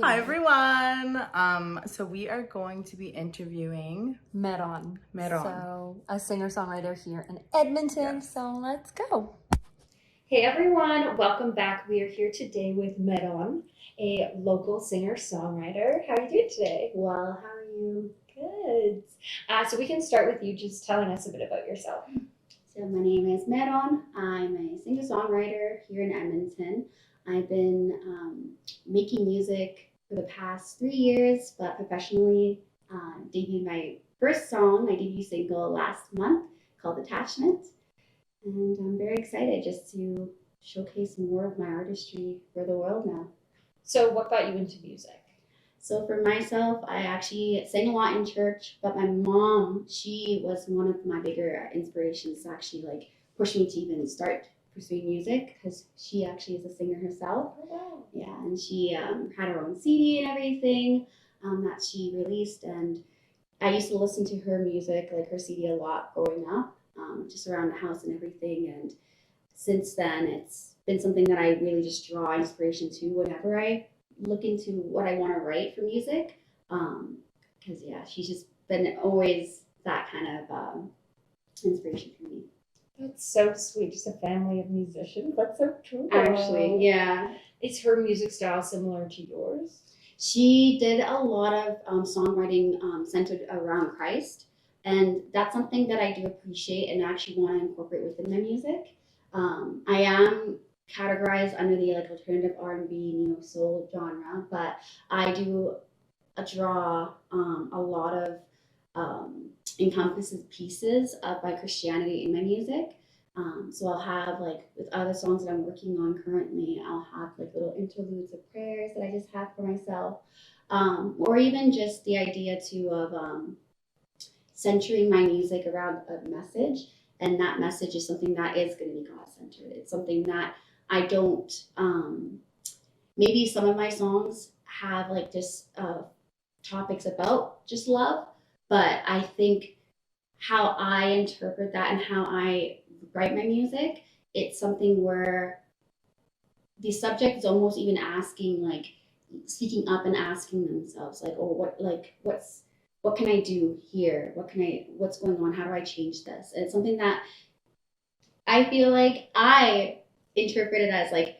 Hi everyone. So we are going to be interviewing Meron. Meron. So a singer-songwriter here in Edmonton. Yes. So let's go. Hey everyone, welcome back. We are here today with Meron, a local singer-songwriter. How are you doing today? Well, how are you? Good. So we can start with you just telling us a bit about yourself. So my name is Meron. I'm a singer-songwriter here in Edmonton. I've been making music for the past 3 years, but professionally debuted my first song, my debut single last month called Attachment. And I'm very excited just to showcase more of my artistry for the world now. So what got you into music? So for myself, I actually sang a lot in church, but my mom, she was one of my bigger inspirations to actually like push me to even start pursuing music because she actually is a singer herself. Oh, wow. Yeah, and she had her own CD and everything that she released, and I used to listen to her music, like her CD, a lot growing up, just around the house and everything. And since then, it's been something that I really just draw inspiration to whenever I look into what I want to write for music. Because yeah, she's just been always that kind of inspiration for me. That's so sweet. Just a family of musicians. That's so cool. Actually, yeah. Is her music style similar to yours? She did a lot of songwriting centered around Christ, and that's something that I do appreciate and actually want to incorporate within my music. I am categorized under the like alternative R&B, neo soul genre, but I do draw a lot of encompasses pieces of my Christianity in my music. So I'll have like with other songs that I'm working on currently, I'll have like little interludes of prayers that I just have for myself, or even just the idea too of centering my music around a message, and that message is something that is going to be God centered. It's something that I don't. Maybe some of my songs have like just topics about just love, but I think how I interpret that and how I write my music, it's something where the subject is almost even asking, like speaking up and asking themselves, like, oh, what can I do here? What's going on? How do I change this? And it's something that I feel like I interpret it as like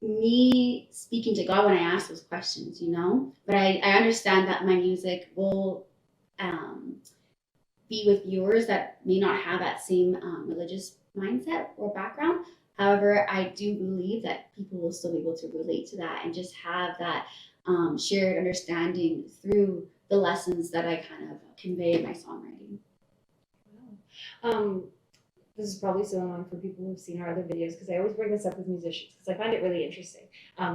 me speaking to God when I ask those questions, you know? But I understand that my music will be with viewers that may not have that same religious mindset or background. However, I do believe that people will still be able to relate to that and just have that shared understanding through the lessons that I kind of convey in my songwriting. Wow. This is probably so annoying for people who've seen our other videos because I always bring this up with musicians because I find it really interesting.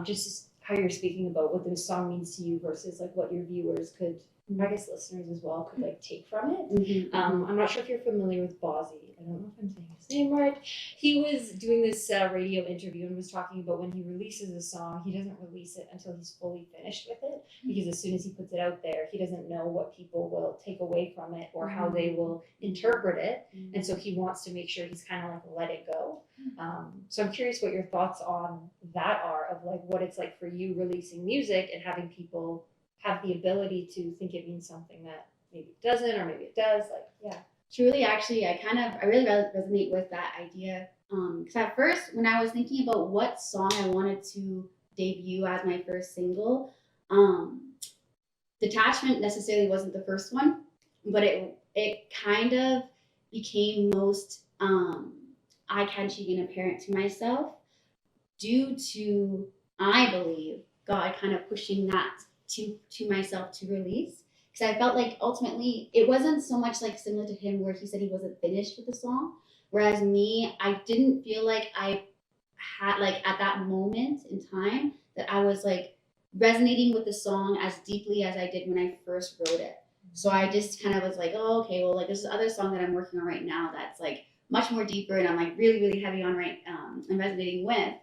Just how you're speaking about what this song means to you versus like what your viewers could, I guess listeners as well, could like take from it. Mm-hmm. I'm not sure if you're familiar with Bozzy. I don't know if I'm saying his name right. He was doing this radio interview and was talking about when he releases a song, he doesn't release it until he's fully finished with it because as soon as he puts it out there, he doesn't know what people will take away from it or how they will interpret it. And so he wants to make sure he's kind of like let it go. So I'm curious what your thoughts on that are of like what it's like for you releasing music and having people have the ability to think it means something that maybe it doesn't or maybe it does. Like, yeah. Truly, actually, I really resonate with that idea. Because at first, when I was thinking about what song I wanted to debut as my first single, Detachment necessarily wasn't the first one, but it kind of became most eye-catching and apparent to myself due to, I believe, God kind of pushing that to myself to release. Because I felt like ultimately it wasn't so much like similar to him where he said he wasn't finished with the song. Whereas me, I didn't feel like I had like at that moment in time that I was like resonating with the song as deeply as I did when I first wrote it. So I just kind of was like, oh, okay, well, like there's this other song that I'm working on right now that's like much more deeper and I'm like really, really heavy on and resonating with.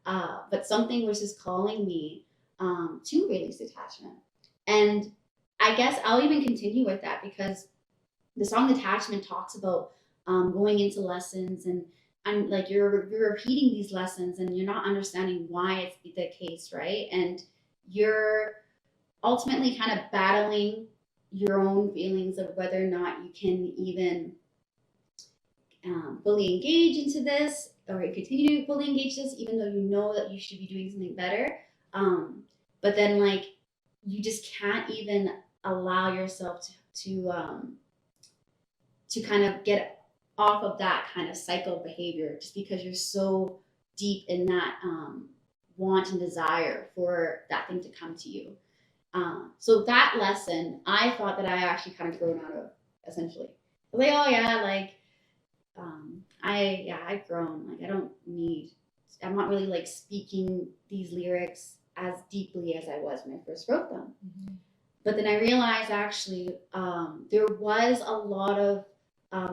But something was just calling me to release Detachment. And I guess I'll even continue with that because the song Detachment talks about going into lessons and like you're repeating these lessons and you're not understanding why it's the case, right? And you're ultimately kind of battling your own feelings of whether or not you can even fully engage into this or continue to fully engage this, even though you know that you should be doing something better. But then like you just can't even allow yourself to kind of get off of that kind of cycle of behavior just because you're so deep in that want and desire for that thing to come to you. So that lesson, I thought that I actually kind of grown out of, essentially. I was like, oh yeah, like, I've grown. Like, I'm not really like speaking these lyrics as deeply as I was when I first wrote them. Mm-hmm. But then I realized actually there was a lot of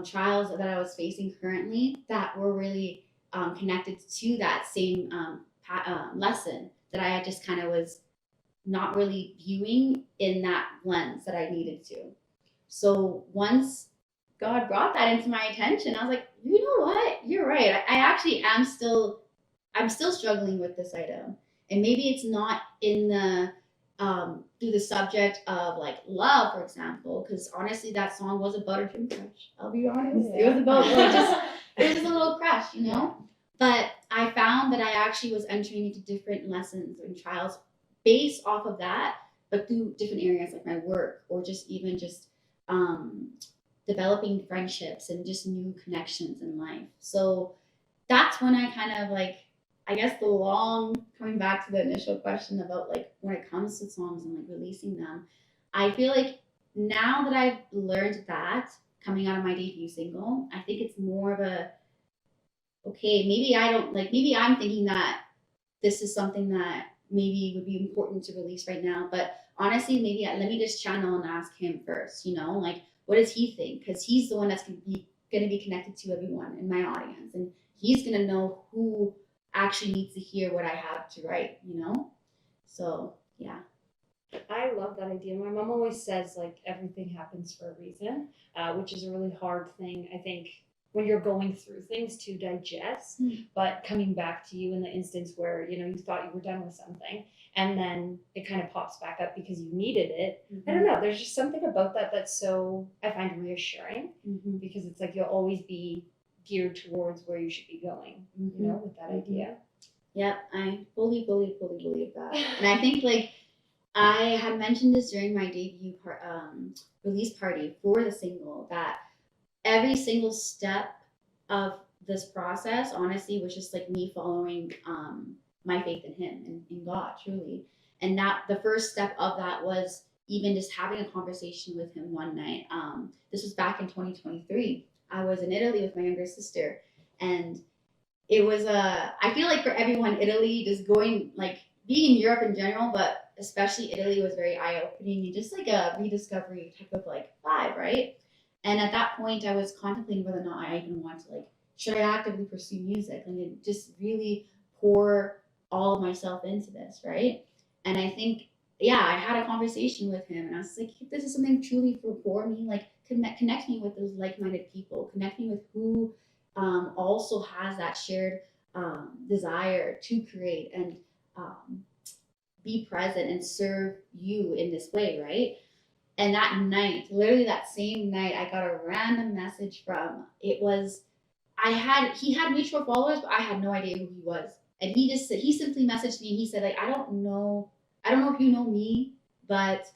trials that I was facing currently that were really connected to that same lesson that I just kind of was not really viewing in that lens that I needed to. So once God brought that into my attention, I was like, you know what? You're right. I actually I'm still struggling with this item. And maybe it's not in the through the subject of like love, for example, because honestly that song was about a dream crush. I'll be honest. Yeah. It was about it was just a little crush, you know? But I found that I actually was entering into different lessons and trials based off of that, but through different areas like my work or just even just developing friendships and just new connections in life. So that's when I kind of like, I guess coming back to the initial question about like when it comes to songs and like releasing them, I feel like now that I've learned that coming out of my debut single, I think it's more of a, okay, maybe I'm thinking that this is something that maybe would be important to release right now. But honestly, maybe let me just channel and ask him first, you know, like, what does he think? Because he's the one that's going to be connected to everyone in my audience. And he's going to know who actually needs to hear what I have to write, you know? So, yeah. I love that idea. My mom always says, like, everything happens for a reason, which is a really hard thing, I think, when you're going through things to digest. But coming back to you in the instance where, you know, you thought you were done with something and then it kind of pops back up because you needed it. I don't know. There's just something about that that's so, I find reassuring because it's like you'll always be geared towards where you should be going, you know, with that idea. Yep, I fully believe that. And I think like I had mentioned this during my debut release party for the single that every single step of this process, honestly, was just like me following my faith in him and in God, truly. And that the first step of that was even just having a conversation with him one night. This was back in 2023. I was in Italy with my younger sister, and it was I feel like for everyone, Italy, just going like being in Europe in general, but especially Italy was very eye-opening and just like a rediscovery type of like vibe, right? And at that point, I was contemplating whether or not I even want to like, should I actively pursue music and just really pour all of myself into this, right? And I think, yeah, I had a conversation with him, and I was like, if this is something truly for me, like connect me with those like-minded people, connect me with who also has that shared desire to create and be present and serve you in this way, right? And that night, literally that same night, I got a random message from, he had mutual followers, but I had no idea who he was. And he simply messaged me and he said, like, I don't know if you know me, but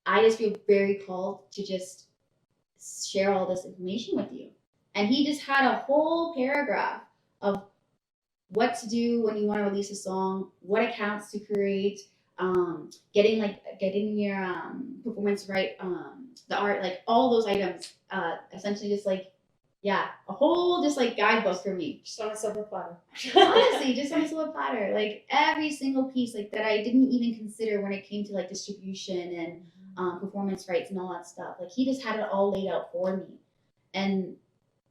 I just feel very called to just share all this information with you. And he just had a whole paragraph of what to do when you want to release a song, what accounts to create, getting your performance right, the art, like all those items, essentially just like, yeah, a whole just like guidebook for me. Just on a silver platter. Honestly, just on a silver platter, like every single piece like that I didn't even consider when it came to like distribution and performance rights and all that stuff. Like he just had it all laid out for me. And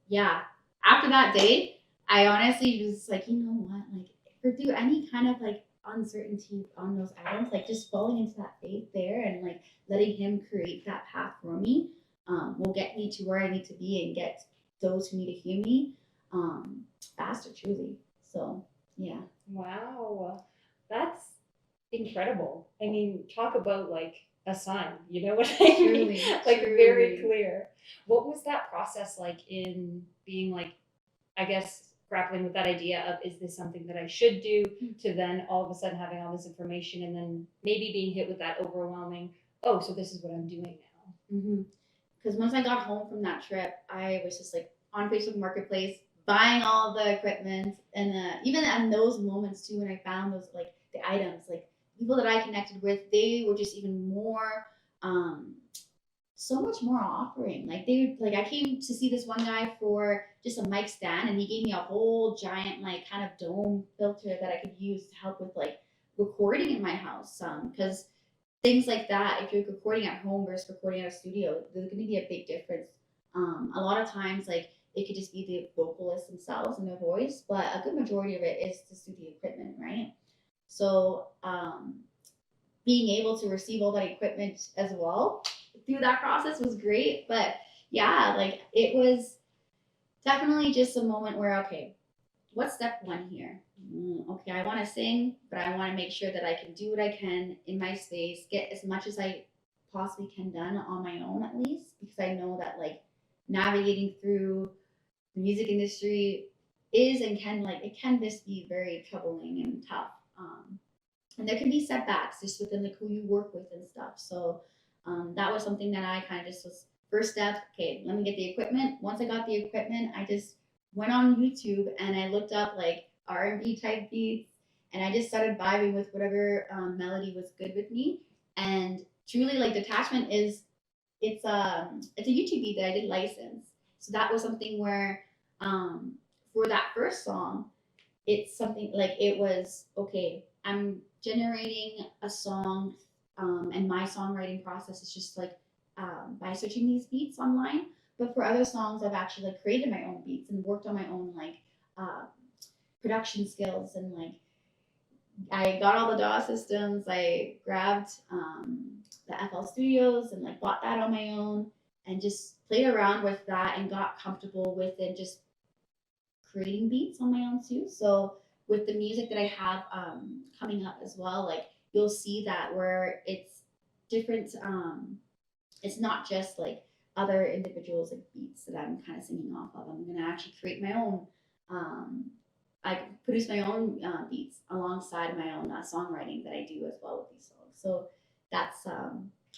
yeah, after that day, I honestly was like, you know what, like for through any kind of like uncertainty on those items, like just falling into that faith there and like letting him create that path for me will get me to where I need to be and get those who need to hear me faster, truly. So yeah. Wow, that's incredible. I mean, talk about like a sign, you know what I mean? Truly, Like very truly. clear. What was that process like in being like, I guess, grappling with that idea of, is this something that I should do, to then all of a sudden having all this information and then maybe being hit with that overwhelming, oh, so this is what I'm doing now. Because once I got home from that trip, I was just like on Facebook Marketplace buying all the equipment, and even in those moments too, when I found those like the items, like people that I connected with, they were just even more, so much more offering. Like I came to see this one guy for just a mic stand, and he gave me a whole giant like kind of dome filter that I could use to help with like recording in my house. Because things like that, if you're recording at home versus recording at a studio, there's going to be a big difference. A lot of times, like it could just be the vocalists themselves and their voice, but a good majority of it is the studio equipment, right? So being able to receive all that equipment as well through that process was great. But yeah, like it was definitely just a moment where, okay, what's step one here? Okay, I want to sing, but I want to make sure that I can do what I can in my space, get as much as I possibly can done on my own at least, because I know that like navigating through the music industry is and can like it can just be very troubling and tough. And there can be setbacks just within like who you work with and stuff. So that was something that I kind of just was first step. Okay, let me get the equipment. Once I got the equipment, I just went on YouTube and I looked up like R&B type beats, and I just started vibing with whatever melody was good with me. And truly, like Detachment is it's a YouTube beat that I did license. So that was something where for that first song, it's something like it was okay. I'm generating a song, and my songwriting process is just like by searching these beats online. But for other songs, I've actually like created my own beats and worked on my own like production skills, and like I got all the DAW systems. I grabbed the FL Studios and like bought that on my own and just played around with that and got comfortable with it, just creating beats on my own too. So with the music that I have coming up as well, like you'll see that where it's different. It's not just like other individuals like beats that I'm kind of singing off of. I'm gonna actually create my own. I produce my own beats alongside my own songwriting that I do as well with these songs. So that's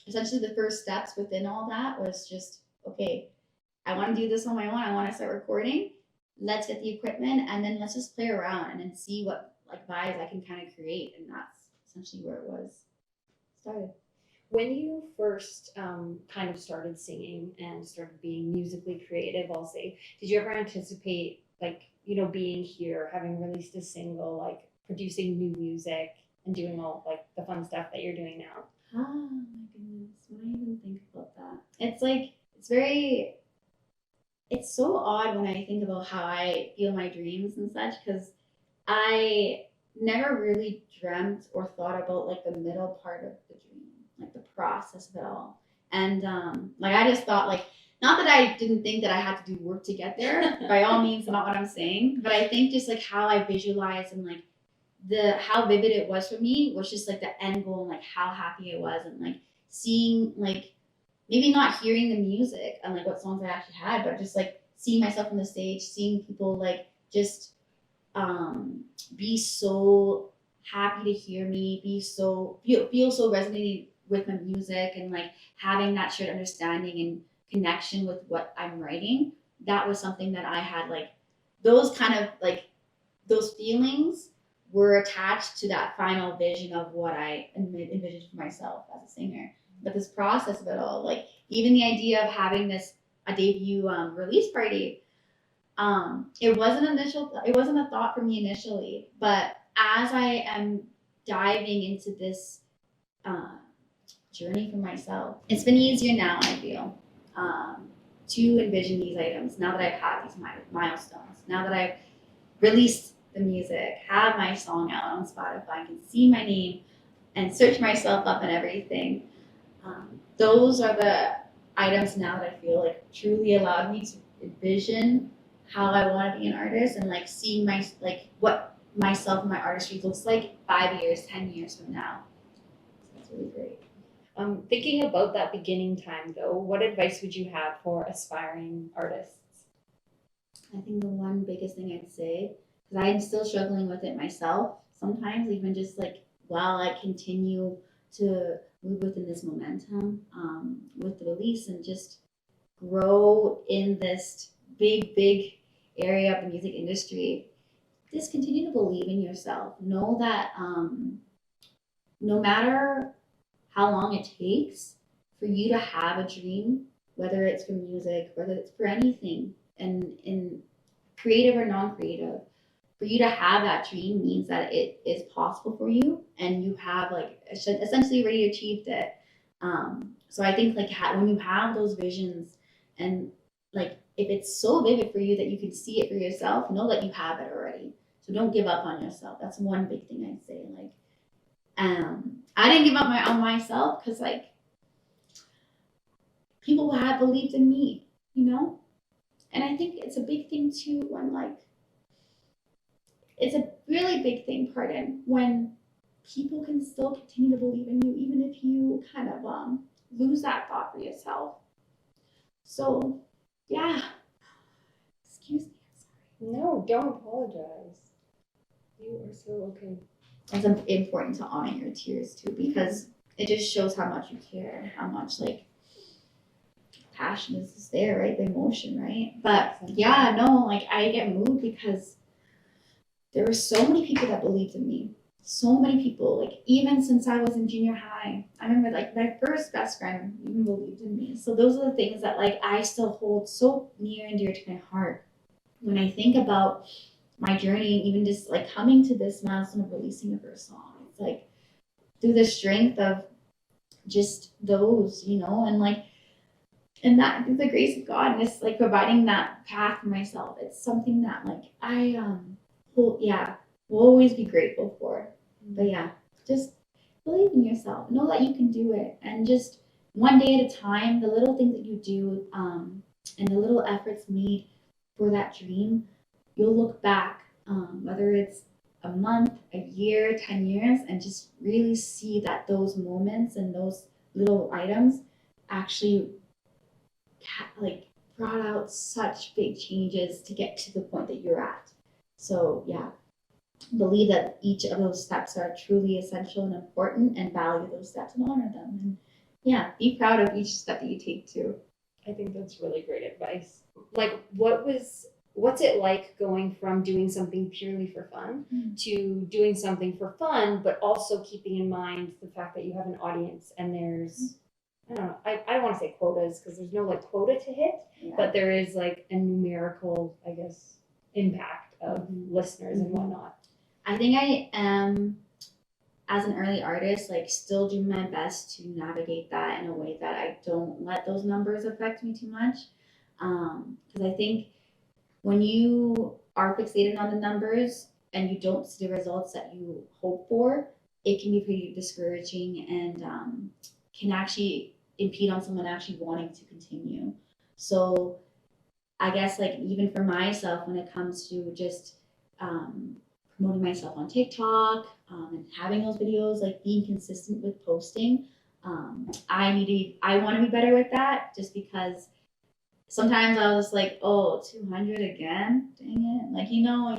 essentially the first steps within all that was just okay. I want to do this on my own. I want to start recording. Let's get the equipment and then let's just play around and then see what like vibes I can kind of create. And that's essentially where it was started. When you first kind of started singing and started being musically creative, I'll say, did you ever anticipate like, you know, being here, having released a single, like producing new music and doing all like the fun stuff that you're doing now? Oh my goodness, when I even think about that, it's like it's so odd when I think about how I feel my dreams and such, because I never really dreamt or thought about like the middle part of the dream, like the process of it all. And like I just thought like, not that I didn't think that I had to do work to get there, by all means, not what I'm saying, but I think just like how I visualized and like how vivid it was for me was just like the end goal and like how happy I was, and like seeing like maybe not hearing the music and like what songs I actually had, but just like seeing myself on the stage, seeing people like just be so happy to hear me, feel so resonated with my music, and like having that shared understanding and connection with what I'm writing. That was something that I had like those kind of like those feelings were attached to that final vision of what I envisioned for myself as a singer. But this process of it all, like even the idea of having a debut release party, it wasn't a thought for me initially, but as I am diving into this journey for myself, it's been easier now, I feel, to envision these items now that I've had these milestones, now that I've released the music, have my song out on Spotify, can see my name and search myself up and everything. Those are the items now that I feel like truly allowed me to envision how I want to be an artist, and like seeing my like what myself and my artistry looks like 5 years, 10 years from now. So that's really great. Thinking about that beginning time though, what advice would you have for aspiring artists? I think the one biggest thing I'd say, because I'm still struggling with it myself sometimes, even just like while I continue to move within this momentum with the release and just grow in this big area of the music industry, just continue to believe in yourself. Know that no matter how long it takes for you to have a dream, whether it's for music, whether it's for anything, and in creative or non-creative, for you to have that dream means that it is possible for you and you have like essentially already achieved it. So I think like when you have those visions and like if it's so vivid for you that you can see it for yourself, know that you have it already. So don't give up on yourself. That's one big thing I'd say. Like I didn't give up on myself because like people have believed in me, you know? And I think it's a big thing too when like, it's a really big thing, when people can still continue to believe in you, even if you kind of lose that thought for yourself. So, yeah. Excuse me. I'm sorry. No, don't apologize. You are so okay. It's important to honor your tears too, because it just shows how much you care, how much like passion is there, right? The emotion, right? But yeah, no, like I get moved because there were so many people that believed in me. So many people, like even since I was in junior high, I remember like my first best friend even believed in me. So those are the things that like I still hold so near and dear to my heart when I think about my journey, and even just like coming to this milestone of releasing the first song. It's like through the strength of just those, you know, and like, and that through the grace of God and just like providing that path for myself. It's something that like I will always be grateful for. But yeah, just believe in yourself. Know that you can do it, and just one day at a time. The little things that you do, and the little efforts made for that dream, you'll look back, whether it's a month, a year, 10 years, and just really see that those moments and those little items actually like brought out such big changes to get to the point that you're at. So yeah, believe that each of those steps are truly essential and important, and value those steps and honor them. And yeah, be proud of each step that you take too. I think that's really great advice. Like, what's it like going from doing something purely for fun to doing something for fun, but also keeping in mind the fact that you have an audience and there's, I don't know, I don't want to say quotas because there's no like quota to hit, but there is like a numerical, I guess, impact of listeners and whatnot. I think I am, as an early artist, like still doing my best to navigate that in a way that I don't let those numbers affect me too much. Because I think when you are fixated on the numbers and you don't see the results that you hope for, it can be pretty discouraging and can actually impede on someone actually wanting to continue. So I guess like even for myself, when it comes to just promoting myself on TikTok and having those videos, like being consistent with posting, I want to be better with that, just because sometimes I was like, oh, 200 again, dang it. Like, you know,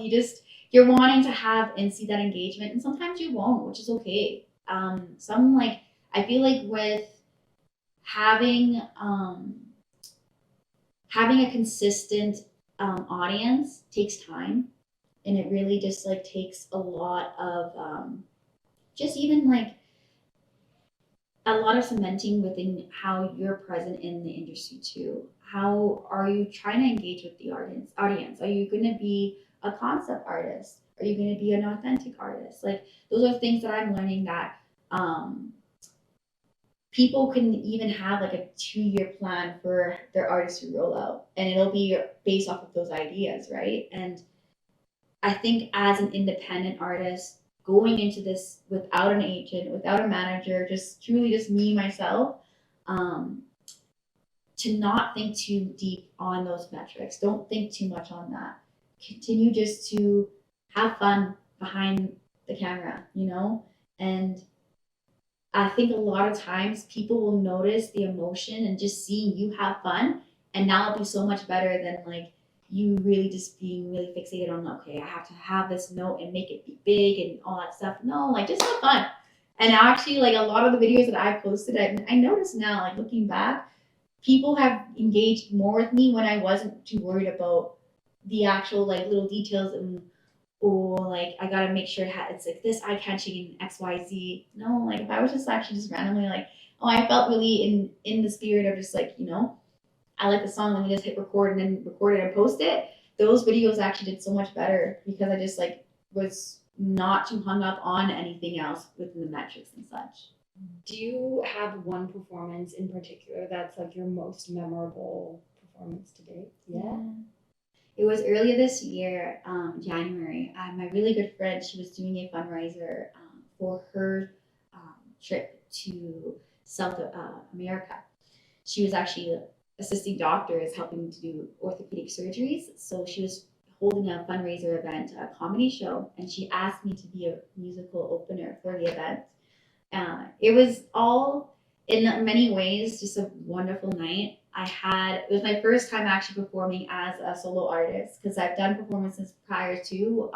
you're wanting to have and see that engagement, and sometimes you won't, which is okay. Some like, I feel like with having a consistent audience takes time, and it really just like takes a lot of just even like a lot of cementing within how you're present in the industry too. How are you trying to engage with the audience? Are you going to be a concept artist? Are you going to be an authentic artist? Like those are things that I'm learning that people can even have like a 2-year plan for their artistry rollout, and it'll be based off of those ideas, right? And I think as an independent artist, going into this without an agent, without a manager, just truly just me, myself, to not think too deep on those metrics. Don't think too much on that. Continue just to have fun, behind the camera, you know? And I think a lot of times people will notice the emotion and just seeing you have fun, and now it'll be so much better than like you really just being really fixated on, okay, I have to have this note and make it be big and all that stuff. No, like just have fun. And actually, like a lot of the videos that I posted, I noticed now, like looking back, people have engaged more with me when I wasn't too worried about the actual like little details and like I gotta make sure it's like this eye catching and XYZ. No, like if I was just actually just randomly like, oh, I felt really in the spirit of just like, you know, I like the song, let me just hit record and then record it and post it. Those videos actually did so much better because I just like was not too hung up on anything else within the metrics and such. Do you have one performance in particular that's like your most memorable performance to date? Yeah. It was earlier this year, January. My really good friend, she was doing a fundraiser for her trip to South America. She was actually assisting doctors helping to do orthopedic surgeries. So she was holding a fundraiser event, a comedy show, and she asked me to be a musical opener for the event. It was all, in many ways, just a wonderful night. It was my first time actually performing as a solo artist because I've done performances prior to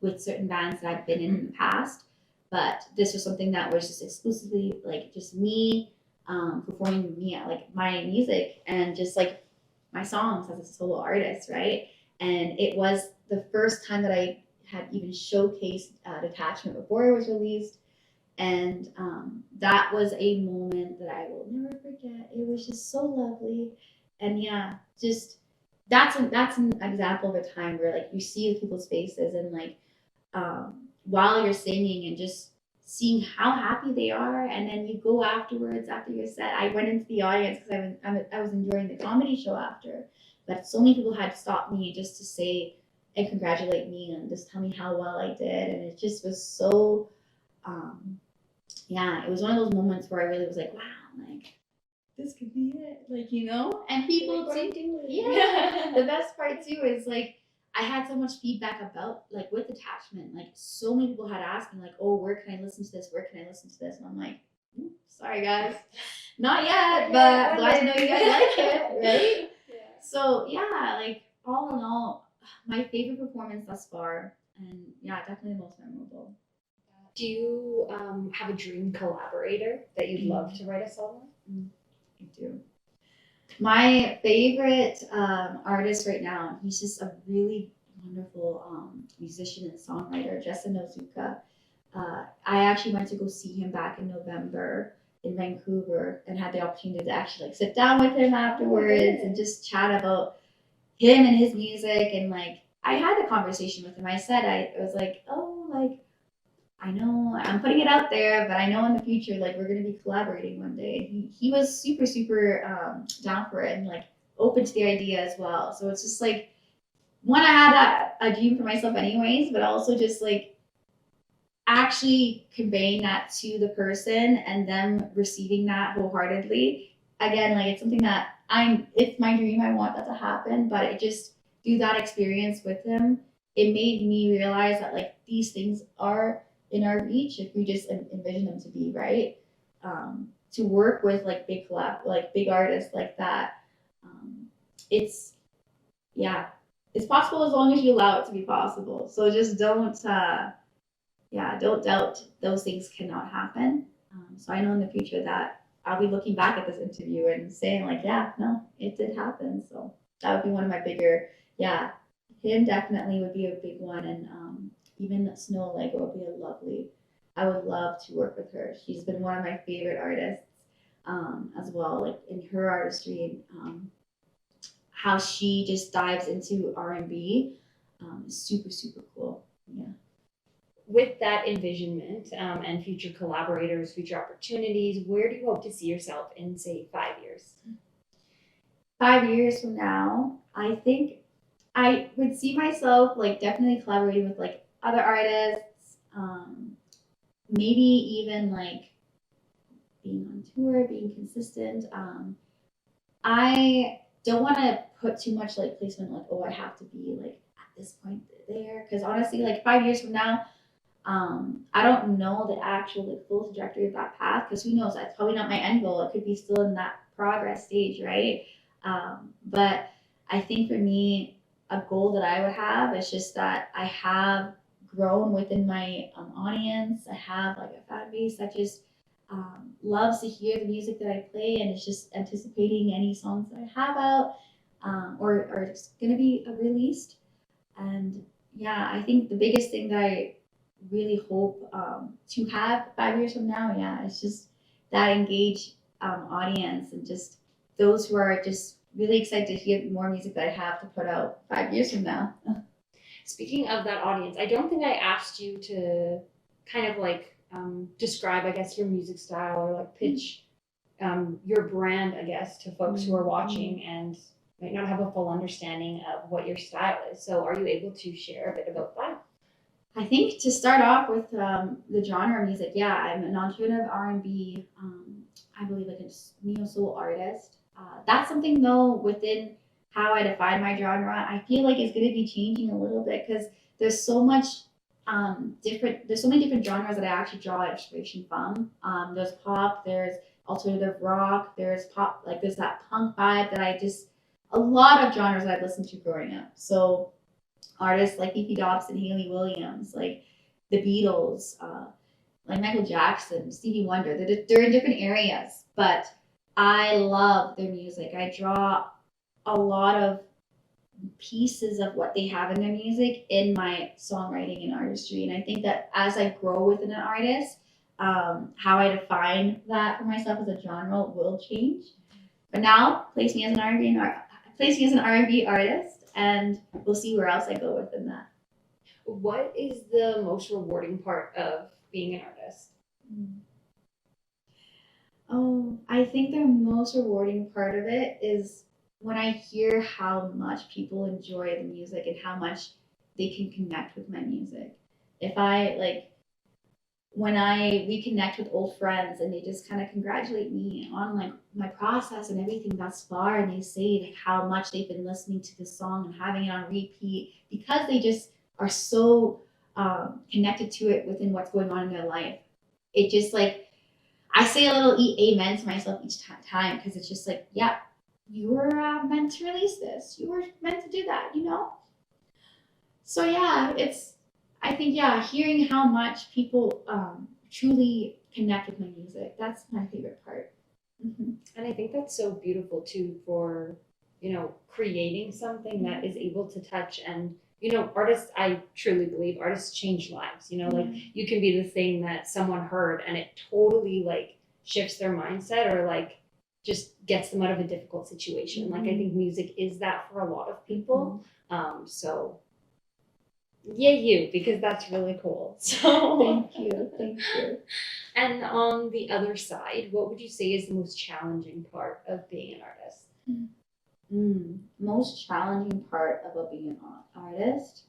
with certain bands that I've been in the past. But this was something that was just exclusively like just me performing me like my music and just like my songs as a solo artist, right? And it was the first time that I had even showcased Detachment before it was released. And that was a moment that I will never forget. It was just so lovely. And yeah, just that's an example of a time where like you see the people's faces and like while you're singing and just seeing how happy they are, and then you go afterwards after your set. I went into the audience because I was enjoying the comedy show after, but so many people had to stop me just to say and congratulate me and just tell me how well I did, and it just was so. Yeah, it was one of those moments where I really was like, wow, like this could be it, like, you know. And people too. Yeah, the best part too is like I had so much feedback about like with Detachment. Like so many people had asked me like, oh, where can I listen to this? Where can I listen to this? And I'm like, sorry guys, not yet, but glad to know you guys like it, right? Yeah. So yeah, like all in all, my favorite performance thus far, and yeah, definitely the most memorable. Do you have a dream collaborator that you'd love to write a song with? I do. My favorite artist right now, he's just a really wonderful musician and songwriter, Justin Nozuka. I actually went to go see him back in November in Vancouver and had the opportunity to actually like sit down with him afterwards and just chat about him and his music. And like I had a conversation with him. I said I was like, oh, like I know I'm putting it out there, but I know in the future, like we're gonna be collaborating one day. He was super, super down for it and like open to the idea as well. So it's just like one, I had a dream for myself anyways, but also just like actually conveying that to the person and them receiving that wholeheartedly. Again, like it's something that it's my dream. I want that to happen, but it just through that experience with him, it made me realize that like these things are in our reach if we just envision them to be, right? To work with like big artists like that, it's possible as long as you allow it to be possible. So just don't doubt those things cannot happen. So I know in the future that I'll be looking back at this interview and saying like, yeah, no, it did happen. So that would be one of my bigger, him definitely would be a big one. And even Snow Lego would be I would love to work with her. She's been one of my favorite artists as well, like in her artistry and how she just dives into R&B. Super, super cool. Yeah. With that envisionment and future collaborators, future opportunities, where do you hope to see yourself in, say, 5 years? 5 years from now, I think I would see myself like definitely collaborating with like other artists, maybe even like being on tour, being consistent. I don't want to put too much like placement like, oh, I have to be like this point there, because honestly, like 5 years from now, I don't know the actual like full trajectory of that path, because who knows? That's probably not my end goal. It could be still in that progress stage, right? But I think for me, a goal that I would have is just that I have grown within my audience. I have like a fan base that just loves to hear the music that I play and is just anticipating any songs that I have out, or it's going to be released. And yeah, I think the biggest thing that I really hope to have 5 years from now, yeah, it's just that engaged audience, and just those who are just really excited to hear more music that I have to put out 5 years from now. Speaking of that audience, I don't think I asked you to kind of like describe, I guess, your music style, or like pitch your brand, I guess, to folks who are watching and might not have a full understanding of what your style is. So are you able to share a bit about that? I think to start off with the genre of music, yeah, I'm an alternative R&B, I believe like a neo soul artist. That's something though within how I define my genre, I feel like it's going to be changing a little bit, because there's so much there's so many different genres that I actually draw inspiration from. There's pop, there's alternative rock, there's pop, like there's that punk vibe that a lot of genres that I've listened to growing up. So artists like Leafy Dobson, Hayley Williams, like the Beatles, like Michael Jackson, Stevie Wonder. They're in different areas, but I love their music. I draw a lot of pieces of what they have in their music in my songwriting and artistry. And I think that as I grow within an artist, how I define that for myself as a genre will change. But now, place me as an R&B artist, and we'll see where else I go within that. What is the most rewarding part of being an artist? Oh, I think the most rewarding part of it is when I hear how much people enjoy the music and how much they can connect with my music. If I like, when I reconnect with old friends and they just kind of congratulate me on like my process and everything thus far, and they say like how much they've been listening to this song and having it on repeat because they just are so connected to it within what's going on in their life. It just like, I say a little amen to myself each time, because it's just like, yeah, you were meant to release this. You were meant to do that, you know? So yeah, I think, yeah, hearing how much people truly connect with my music, that's my favorite part. Mm-hmm. And I think that's so beautiful too, for, creating something that is able to touch. And, artists, I truly believe artists change lives, like you can be the thing that someone heard and it totally like shifts their mindset, or like just gets them out of a difficult situation. Like I think music is that for a lot of people. So yeah, because that's really cool. So Thank you. And on the other side, what would you say is the most challenging part of being an artist? Most challenging part about being an artist?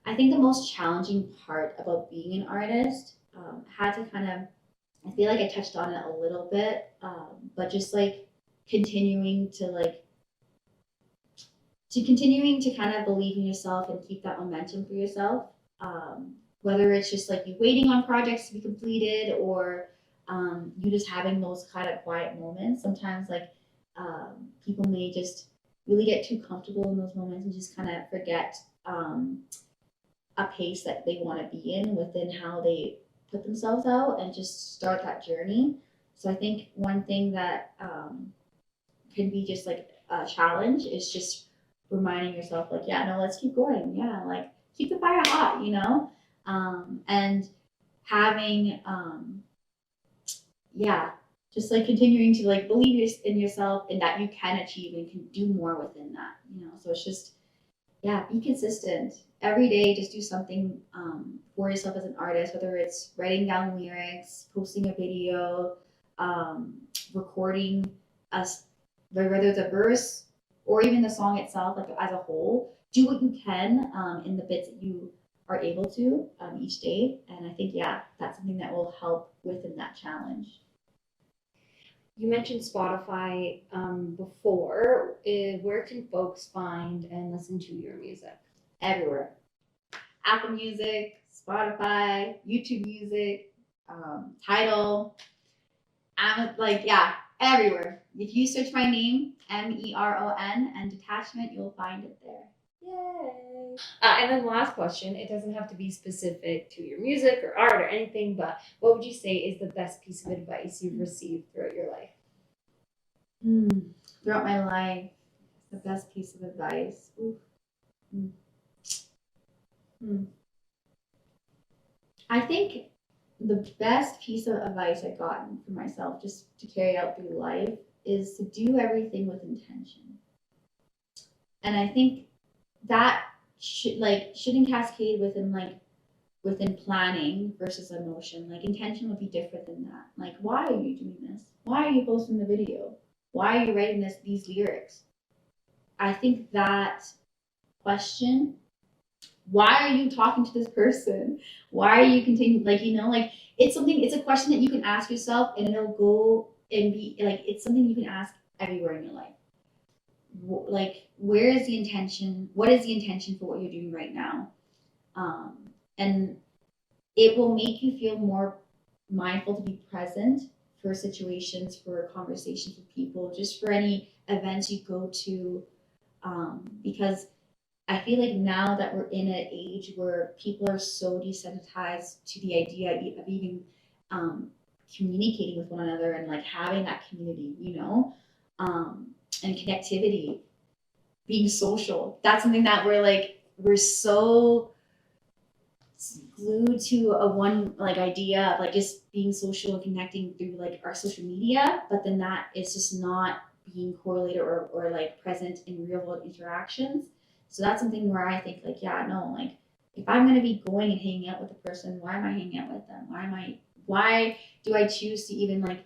I think the most challenging part about being an artist had to kind of, I feel like I touched on it a little bit, but just like continuing to kind of believe in yourself and keep that momentum for yourself. Whether it's just like you waiting on projects to be completed, or you just having those kind of quiet moments. Sometimes like people may just really get too comfortable in those moments and just kind of forget a pace that they want to be in within how they put themselves out and just start that journey. So I think one thing that can be just like a challenge is just reminding yourself like, yeah, no, let's keep going. Yeah, like keep the fire hot, and having, just like continuing to like believe in yourself and that you can achieve and can do more within that, So it's just, yeah, be consistent every day. Just do something for yourself as an artist, whether it's writing down lyrics, posting a video, recording whether it's a verse or even the song itself, like as a whole. Do what you can in the bits that you are able to each day. And I think, yeah, that's something that will help within that challenge. You mentioned Spotify before. Where can folks find and listen to your music? Everywhere. Apple Music, Spotify, YouTube Music, Tidal. Everywhere. If you search my name, Meron, and detachment, you'll find it there. Yay! And then last question, it doesn't have to be specific to your music or art or anything, but what would you say is the best piece of advice you've received throughout your life? Throughout my life, the best piece of advice. I think the best piece of advice I've gotten for myself just to carry out through life is to do everything with intention. And I think that shouldn't cascade within planning versus emotion. Like intention would be different than that. Like, why are you doing this? Why are you posting the video? Why are you writing these lyrics? I think that question, why are you talking to this person? Why are you continuing? It's a question that you can ask yourself, and it'll go and be like, it's something you can ask everywhere in your life. Like, where is the intention? What is the intention for what you're doing right now? And it will make you feel more mindful to be present for situations, for conversations with people, just for any events you go to. Because I feel like now that we're in an age where people are so desensitized to the idea of even communicating with one another and like having that community, and connectivity, being social. That's something that we're so glued to idea of like just being social and connecting through like our social media, but then that is just not being correlated or like present in real world interactions. So that's something where I think if I'm going to be going and hanging out with a person, why am I hanging out with them? Why do I choose to even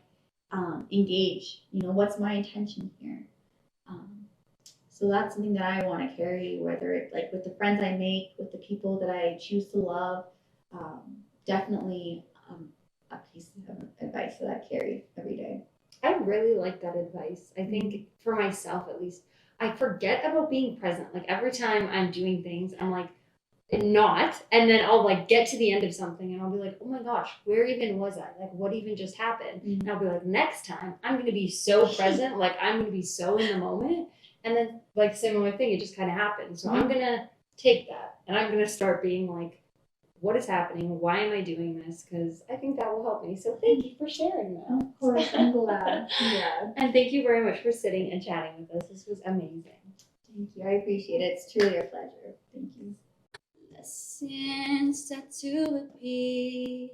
engage? What's my intention here? So that's something that I want to carry, whether it's like with the friends I make, with the people that I choose to love. Definitely a piece of advice that I carry every day. I really like that advice. I think for myself, at least, I forget about being present. Like every time I'm doing things, I'm like, not. And then I'll like get to the end of something and I'll be like, oh my gosh, where even was I? Like, what even just happened? Mm-hmm. And I'll be like, next time I'm going to be so present. Like I'm going to be so in the moment. And then like similar thing, it just kind of happened. So I'm going to take that and I'm going to start being like, what is happening? Why am I doing this? Because I think that will help me. So thank you for sharing that. Of course, I'm glad. Yeah. And thank you very much for sitting and chatting with us. This was amazing. Thank you. I appreciate it. It's truly a pleasure. Thank you. Lessons set to repeat.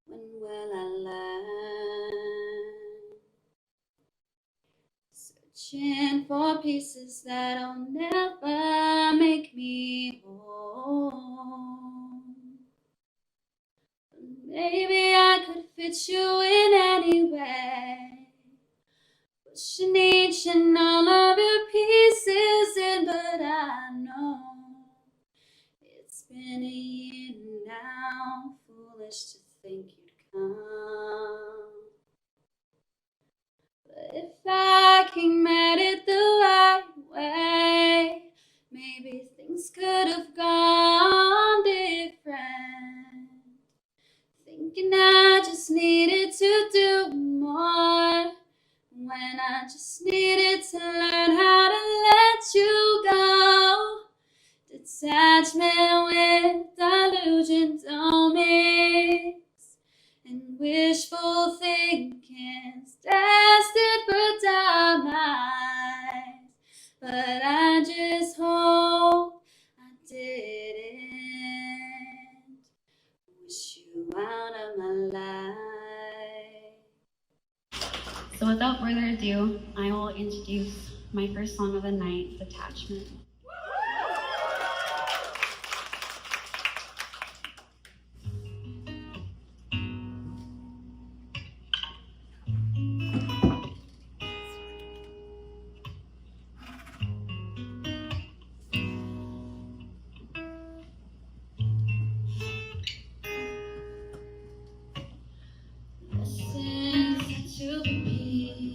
When will I learn? Searching for pieces that'll never make me whole. Maybe I could fit you in anyway, pushing each and all of your pieces in, but I know it's been a year now, foolish to think you'd come. But if I came at it the right way, maybe things could have gone different. Thinking I just needed to do more, when I just needed to learn how to let you go. Detachment with delusion don't mix, and wishful thinking's destined for demise. But I just hope I didn't wish you out of my life. So without further ado, I will introduce my first song of the night, Detachment. Lessons to repeat.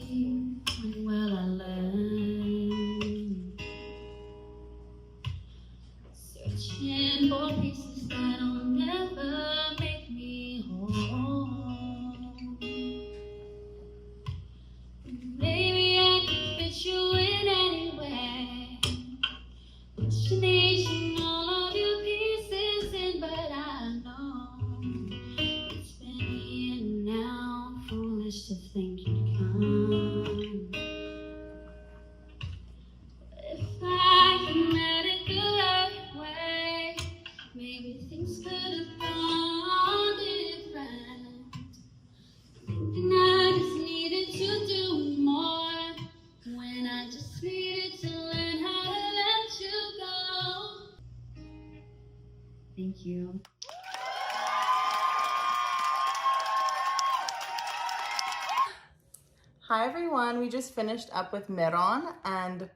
Hi everyone, we just finished up with Meron and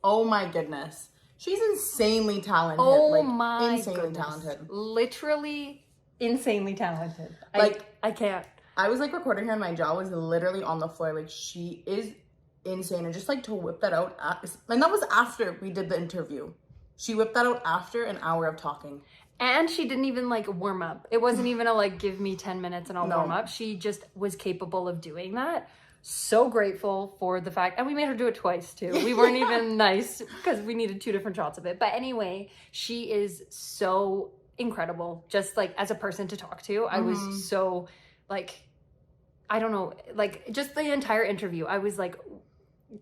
oh my goodness, she's insanely talented. Oh my insanely goodness. talented. Literally insanely talented. I can't. I was like recording her and my jaw was literally on the floor. Like she is insane. And just like to whip that out, and that was after we did the interview. She whipped that out after an hour of talking. And she didn't even like warm up. It wasn't even a like, give me 10 minutes and I'll warm up. She just was capable of doing that. So grateful for the fact, and we made her do it twice too. We weren't even nice because we needed 2 different shots of it. But anyway, she is so incredible. Just like as a person to talk to, I was so like, I don't know, like just the entire interview, I was like,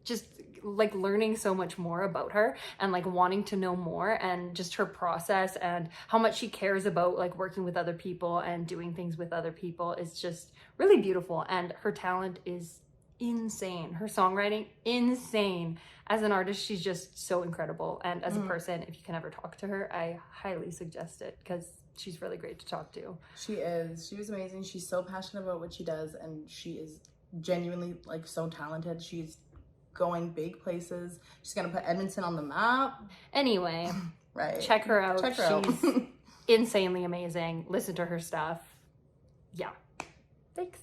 just like learning so much more about her and like wanting to know more and just her process and how much she cares about like working with other people and doing things with other people is just really beautiful. And her talent is insane. Her songwriting, insane. As an artist, she's just so incredible. And as a person, if you can ever talk to her, I highly suggest it because she's really great to talk to. She is. She was amazing. She's so passionate about what she does and she is genuinely like so talented. She's going big places. She's gonna put Edmonton on the map. Anyway, right. check her out. Check her She's insanely amazing. Listen to her stuff. Yeah. Thanks.